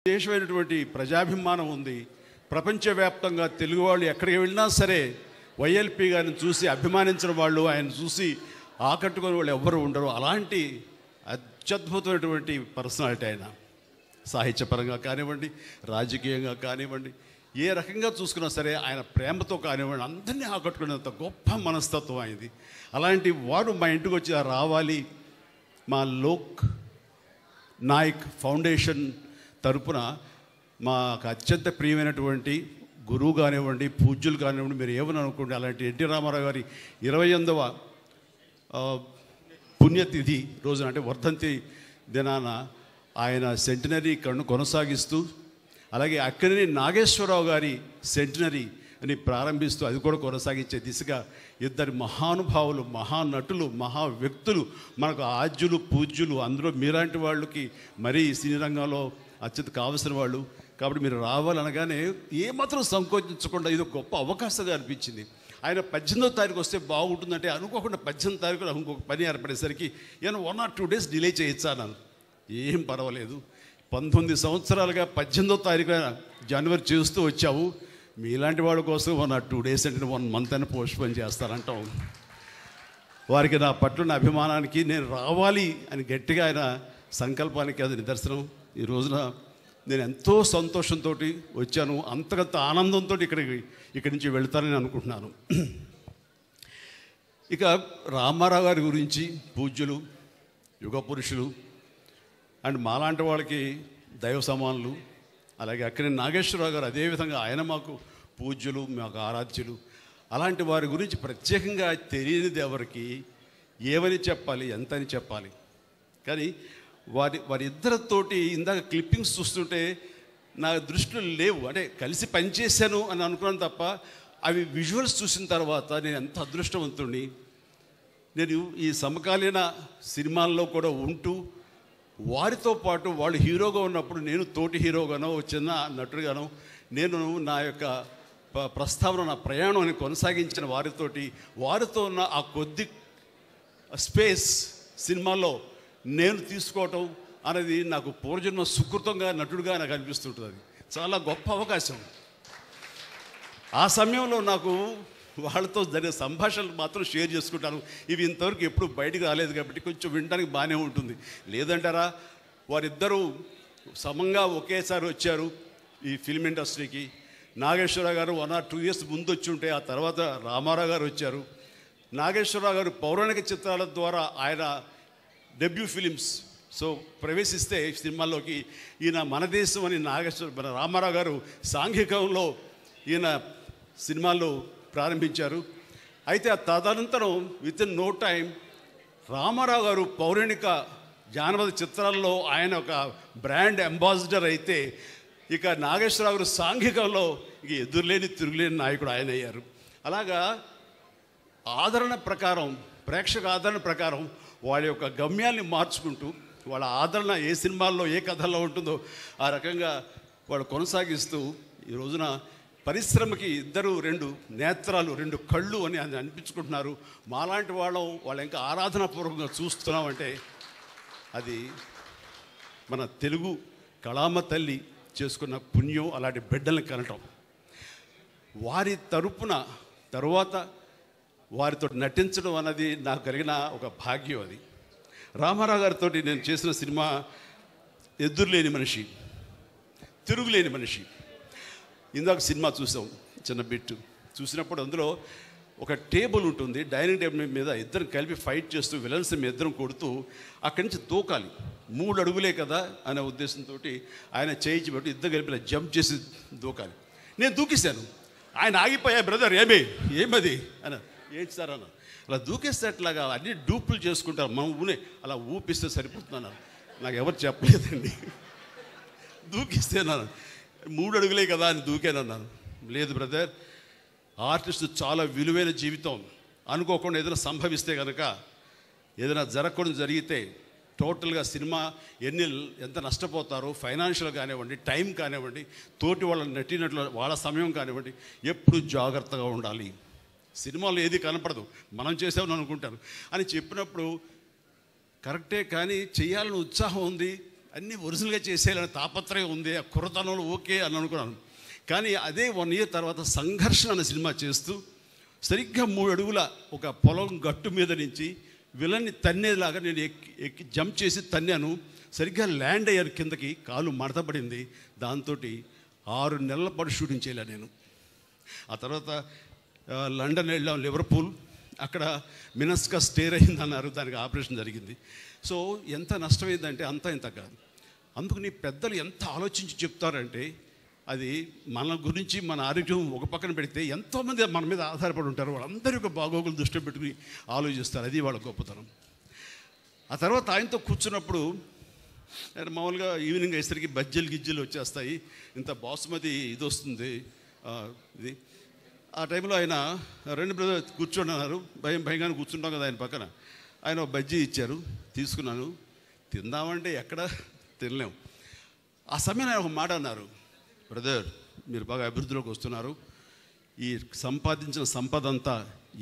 దేశమైనటువంటి ప్రజాభిమానం ఉంది. ప్రపంచవ్యాప్తంగా తెలుగు వాళ్ళు ఎక్కడికి వెళ్ళినా సరే వైఎల్పి గారిని చూసి అభిమానించిన వాళ్ళు, ఆయన చూసి ఆకట్టుకునే వాళ్ళు ఎవ్వరు ఉండరు. అలాంటి అత్యద్భుతమైనటువంటి పర్సనాలిటీ ఆయన. సాహిత్యపరంగా కానివ్వండి, రాజకీయంగా కానివ్వండి, ఏ రకంగా చూసుకున్నా సరే ఆయన ప్రేమతో కానివ్వండి అందరినీ ఆకట్టుకునేంత గొప్ప మనస్తత్వం ఆయనది. అలాంటి వారు మా ఇంటికి వచ్చి రావాలి, మా లోక్ నాయక్ ఫౌండేషన్ తరపున మాకు అత్యంత ప్రియమైనటువంటి గురువు కానివ్వండి, పూజ్యులు కానివ్వండి, మీరు ఏమని అనుకోండి, అలాంటి ఎన్టీ రామారావు గారి 28వ పుణ్యతిథి రోజున, అంటే వర్ధంతి దినాన ఆయన సెంటినరీ కొనసాగిస్తూ, అలాగే అక్కినేని నాగేశ్వరరావు గారి సెంటినరీ అని ప్రారంభిస్తూ అది కూడా కొనసాగించే దిశగా ఇద్దరు మహానుభావులు, మహానటులు, మహా వ్యక్తులు, మనకు ఆద్యులు, పూజ్యులు, అందులో మీలాంటి వాళ్ళకి మరీ సినీ రంగంలో అత్యంత కావలసిన వాళ్ళు. కాబట్టి మీరు రావాలనగానే ఏమాత్రం సంకోచించకుండా ఇది ఒక గొప్ప అవకాశంగా అనిపించింది. ఆయన 18వ తారీఖు వస్తే బాగుంటుందంటే అనుకోకుండా 18వ తారీఖున ఇంకొక పని ఏర్పడేసరికి నేను 1 or 2 days డిలే చేయొచ్చా అన్నాను. ఏం పర్వాలేదు, 19 సంవత్సరాలుగా 18వ తారీఖున జనవరి చేస్తూ వచ్చావు, మీలాంటి వాళ్ళ కోసం 1 or 2 days అంటే 1 month అని పోస్ట్పోన్ చేస్తారంటాం. వారికి నా పట్ల నా అభిమానానికి నేను రావాలి అని గట్టిగా ఆయన సంకల్పానికి అది నిదర్శనం. ఈ రోజున నేను ఎంతో సంతోషంతో వచ్చాను, అంతకంత ఆనందంతో ఇక్కడి నుంచి వెళ్తానని అనుకుంటున్నాను. ఇక రామారావు గారి గురించి పూజ్యులు, యుగ పురుషులు అండ్ మాలాంటి వాళ్ళకి దైవ సమానులు, అలాగే అక్కినేని నాగేశ్వరరావు గారు అదేవిధంగా ఆయన మాకు పూజ్యులు, మాకు ఆరాధ్యులు. అలాంటి వారి గురించి ప్రత్యేకంగా తెలియనిది ఎవరికి, ఏమని చెప్పాలి, ఎంతని చెప్పాలి. కానీ వారిద్దరితోటి ఇందాక క్లిప్పింగ్స్ చూస్తుంటే నా దృష్టిలో లేవు, అంటే కలిసి పనిచేశాను అని అనుకున్నాను తప్ప అవి విజువల్స్ చూసిన తర్వాత నేను ఎంత అదృష్టవంతుడిని. నేను ఈ సమకాలీన సినిమాల్లో కూడా ఉంటూ వారితో పాటు వాళ్ళు హీరోగా ఉన్నప్పుడు నేను తోటి హీరోగానో చిన్న నటుడుగానో నేను నా యొక్క ప్రస్తావన, నా ప్రయాణాన్ని కొనసాగించిన వారితో ఉన్న ఆ కొద్ది స్పేస్ సినిమాలో నేను తీసుకోవటం అనేది నాకు పూర్వజన్మ సుకృతంగా నటుడుగా నాకు అనిపిస్తుంటుంది. అది చాలా గొప్ప అవకాశం. ఆ సమయంలో నాకు వాళ్ళతో జరిగే సంభాషణలు మాత్రం షేర్ చేసుకుంటాను. ఇవి ఇంతవరకు ఎప్పుడు బయటకు రాలేదు కాబట్టి కొంచెం వినడానికి బాగానే ఉంటుంది. లేదంటారా, వారిద్దరూ సమంగా ఒకేసారి వచ్చారు ఈ ఫిల్మ్ ఇండస్ట్రీకి. నాగేశ్వరరావు గారు 1 or 2 years ముందు వచ్చి ఉంటే ఆ తర్వాత రామారావు గారు వచ్చారు. నాగేశ్వరరావు గారు పౌరాణిక చిత్రాల ద్వారా ఆయన డెబ్యూ ఫిలిమ్స్ ప్రవేశిస్తే సినిమాల్లోకి ఈయన మన దేశం అని మన రామారావు గారు సాంఘికంలో ఈయన సినిమాల్లో ప్రారంభించారు. అయితే ఆ తదనంతరం వితిన్ నో టైం రామారావు గారు పౌరాణిక జానపద చిత్రాల్లో ఆయన ఒక బ్రాండ్ అంబాసిడర్ అయితే, ఇక నాగేశ్వరరావు గారు సాంఘికంలో ఇక ఎదురులేని తిరుగులేని నాయకుడు ఆయన అయ్యారు. అలాగా ఆదరణ ప్రకారం, ప్రేక్షక ఆదరణ ప్రకారం వాళ్ళ యొక్క గమ్యాన్ని మార్చుకుంటూ వాళ్ళ ఆదరణ ఏ సినిమాల్లో ఏ కథల్లో ఉంటుందో ఆ రకంగా వాళ్ళు కొనసాగిస్తూ ఈ రోజున పరిశ్రమకి ఇద్దరు 2 నేత్రాలు, 2 కళ్ళు అని అనిపించుకుంటున్నారు. మాలాంటి వాళ్ళు ఇంకా ఆరాధనాపూర్వకంగా చూస్తున్నామంటే అది మన తెలుగు కళామ తల్లి చేసుకున్న పుణ్యం. అలాంటి బిడ్డల్ని కనటం, వారి తరపున తరువాత వారితో నటించడం అన్నది నాకు కలిగిన ఒక భాగ్యం. అది రామారావు గారితో నేను చేసిన సినిమా ఎదురులేని మనిషి, తిరుగులేని మనిషి. ఇందాక సినిమా చూసాం, చిన్న బిట్టు చూసినప్పుడు అందులో ఒక టేబుల్ ఉంటుంది, డైనింగ్ టేబుల్ మీద ఇద్దరు కలిపి ఫైట్ చేస్తూ విలన్స్ మీ ఇద్దరం కొడుతూ అక్కడి నుంచి దూకాలి. 3 అడుగులే కదా అనే ఉద్దేశంతో ఆయన చేయించి పెట్టి ఇద్దరు కలిపి జంప్ చేసి దూకాలి. నేను దూకేశాను. ఆయన ఆగిపోయా, బ్రదర్ ఏమది అని, ఏంటి సార్ అన్న, అలా దూకేస్తే అట్లాగా అన్ని డూపులు చేసుకుంటారు, మనం ఊనే అలా ఊపిస్తే సరిపోతున్నాను. నాకు ఎవరు చెప్పలేదండి. దూకిస్తేనాను 3 అడుగులే కదా అని దూకానన్నాను. లేదు బ్రదర్, ఆర్టిస్ట్ చాలా విలువైన జీవితం. అనుకోకుండా ఏదైనా సంభవిస్తే కనుక, ఏదైనా జరగకుండా జరిగితే టోటల్గా సినిమా ఎంత నష్టపోతారో, ఫైనాన్షియల్ కానివ్వండి, టైం కానివ్వండి, తోటి వాళ్ళ నటినట్లు వాళ్ళ సమయం కానివ్వండి, ఎప్పుడు జాగ్రత్తగా ఉండాలి. సినిమాలో ఏది కనపడదు, మనం చేసామని అనుకుంటాను అని చెప్పినప్పుడు కరెక్టే, కానీ చేయాలని ఉత్సాహం ఉంది, అన్నీ ఒరిజినల్గా చేసేయాలనే తాపత్రయం ఉంది, ఆ కుర్రతనంలో ఓకే అని అనుకున్నాను. కానీ అదే 1 ఇయర్ తర్వాత సంఘర్షణ అనే సినిమా చేస్తూ సరిగ్గా 3 అడుగుల ఒక పొలం గట్టు మీద నుంచి విలన్ని తన్నేలాగా నేను ఎక్కి జంప్ చేసి తన్నాను. సరిగ్గా ల్యాండ్ అయ్యాను, కిందకి కాలు మడతపడింది. దాంతో 6 నెలల పాటు షూటింగ్ చేయలే నేను. ఆ తర్వాత లండన్ వెళ్ళాం, లివర్పూల్, అక్కడ మినస్కా స్టేర్ అయిందన్నారు, దానికి ఆపరేషన్ జరిగింది. సో ఎంత నష్టమైందంటే అంత ఇంత కాదు. అందుకని పెద్దలు ఎంత ఆలోచించి చెప్తారంటే అది మన గురించి, మన ఆరోగ్యం ఒక పక్కన పెడితే ఎంతోమంది మన మీద ఆధారపడి ఉంటారు. వాళ్ళందరి యొక్క బాగోగులు దృష్టిలో పెట్టుకుని ఆలోచిస్తారు, అది వాళ్ళ గొప్పతనం. ఆ తర్వాత ఆయనతో కూర్చున్నప్పుడు మామూలుగా ఈవినింగ్ అయ్యేసరికి గిజ్జలు వచ్చేస్తాయి, ఇంత బాసుమతి ఇది వస్తుంది ఇది. ఆ టైంలో ఆయన 2 బ్రదర్ కూర్చోండి అన్నారు. భయంగానే కూర్చుంటాం కదా ఆయన పక్కన. ఆయన ఒక బజ్జీ ఇచ్చారు, తీసుకున్నాను. తిందామంటే ఎక్కడ తినలేము. ఆ సమయంలో ఆయన ఒక మాట అన్నారు, బ్రదర్ మీరు బాగా అభివృద్ధిలోకి వస్తున్నారు, ఈ సంపాదించిన సంపద అంతా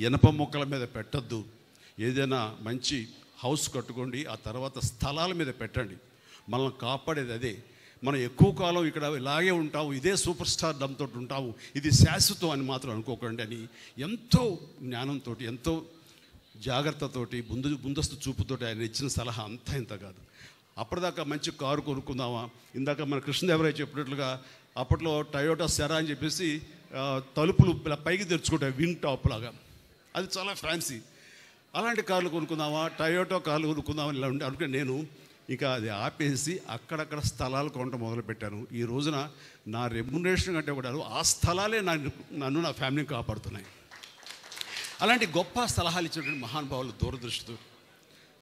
ఇనప మొక్కల మీద పెట్టద్దు, ఏదైనా మంచి హౌస్ కట్టుకోండి, ఆ తర్వాత స్థలాల మీద పెట్టండి, మనల్ని కాపాడేది అదే. మనం ఎక్కువ కాలం ఇక్కడ ఇలాగే ఉంటాము, ఇదే సూపర్ స్టార్ డమ్తో ఉంటాము, ఇది శాశ్వతం అని మాత్రం అనుకోకండి అని ఎంతో జ్ఞానంతో, ఎంతో జాగ్రత్తతోటి, ముందస్తు చూపుతోటి ఆయన ఇచ్చిన సలహా అంతా ఇంత కాదు. అప్పటిదాకా మంచి కారు కొనుక్కుందామా, ఇందాక మన కృష్ణదేవరాయ చెప్పినట్లుగా అప్పట్లో టయోటా సెరా అని చెప్పేసి తలుపులు పైకి తెరుచుకుంటాయి, వింగ్ టాప్ లాగా, అది చాలా ఫ్యాన్సీ. అలాంటి కార్లు కొనుక్కుందామా, టయోటా కార్లు కొనుక్కుందామా ఇలా ఉండే అనుకుని నేను ఇంకా అది ఆపేసి అక్కడక్కడ స్థలాలు కొనడం మొదలుపెట్టాను. ఈ రోజున నా రెమ్యునరేషన్ కంటే కూడా ఆ స్థలాలే నన్ను నా ఫ్యామిలీని కాపాడుతున్నాయి. అలాంటి గొప్ప సలహాలు ఇచ్చినటువంటి మహానుభావులు దూరదృష్టితో